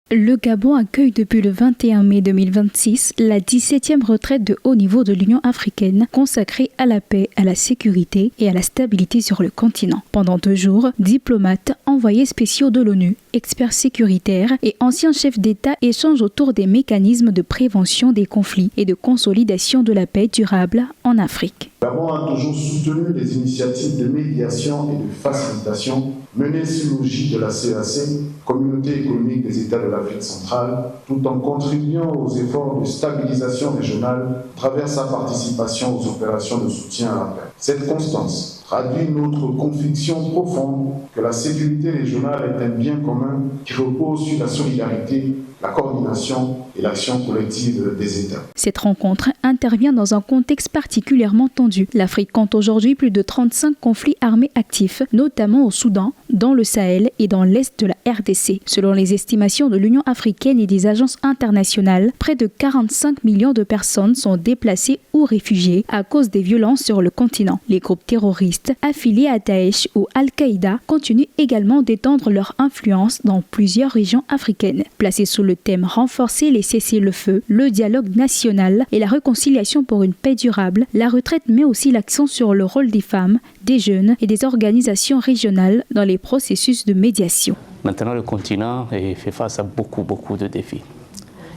Le Gabon accueille depuis le 21 mai 2026 la 17e retraite de haut niveau de l'Union africaine consacrée à la paix, à la sécurité et à la stabilité sur le continent. Pendant 2 jours, diplomates, envoyés spéciaux de l'ONU, experts sécuritaires et anciens chefs d'État échangent autour des mécanismes de prévention des conflits et de consolidation de la paix durable en Afrique. Le Gabon a toujours soutenu les initiatives de médiation et de facilitation menées sous l'égide de la CEAC, Communauté économique des États de l'Afrique centrale, tout en contribuant aux efforts de stabilisation régionale à travers sa participation aux opérations de soutien à la paix. Cette constance traduit notre conviction profonde que la sécurité régionale est un bien commun qui repose sur la solidarité, la coordination et l'action collective des États. Cette rencontre intervient dans un contexte particulièrement tendu. L'Afrique compte aujourd'hui plus de 35 conflits armés actifs, notamment au Soudan, dans le Sahel et dans l'Est de la RDC. Selon les estimations de l'Union africaine et des agences internationales, près de 45 millions de personnes sont déplacées ou réfugiées à cause des violences sur le continent. Les groupes terroristes affiliés à Daesh ou Al-Qaïda continuent également d'étendre leur influence dans plusieurs régions africaines. Placés sous le thème « Renforcer les cessez-le-feu, le dialogue national et la réconciliation pour une paix durable », la retraite met aussi l'accent sur le rôle des femmes, des jeunes et des organisations régionales dans les processus de médiation. Maintenant, le continent fait face à beaucoup de défis.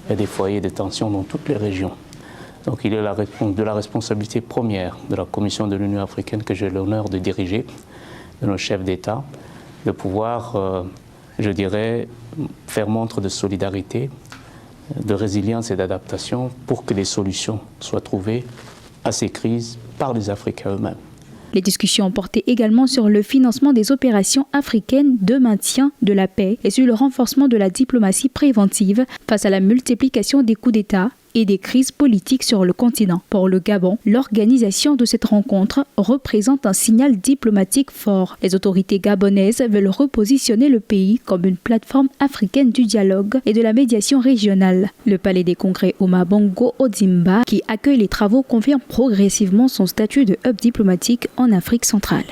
Il y a des foyers de tension dans toutes les régions. Donc il est de la responsabilité première de la Commission de l'Union africaine que j'ai l'honneur de diriger, de nos chefs d'État, de pouvoir, faire montre de solidarité, de résilience et d'adaptation pour que les solutions soient trouvées à ces crises par les Africains eux-mêmes. Les discussions ont porté également sur le financement des opérations africaines de maintien de la paix et sur le renforcement de la diplomatie préventive face à la multiplication des coups d'État et des crises politiques sur le continent. Pour le Gabon, l'organisation de cette rencontre représente un signal diplomatique fort. Les autorités gabonaises veulent repositionner le pays comme une plateforme africaine du dialogue et de la médiation régionale. Le palais des congrès Omar Bongo Ondimba, qui accueille les travaux, confirme progressivement son statut de hub diplomatique en Afrique centrale.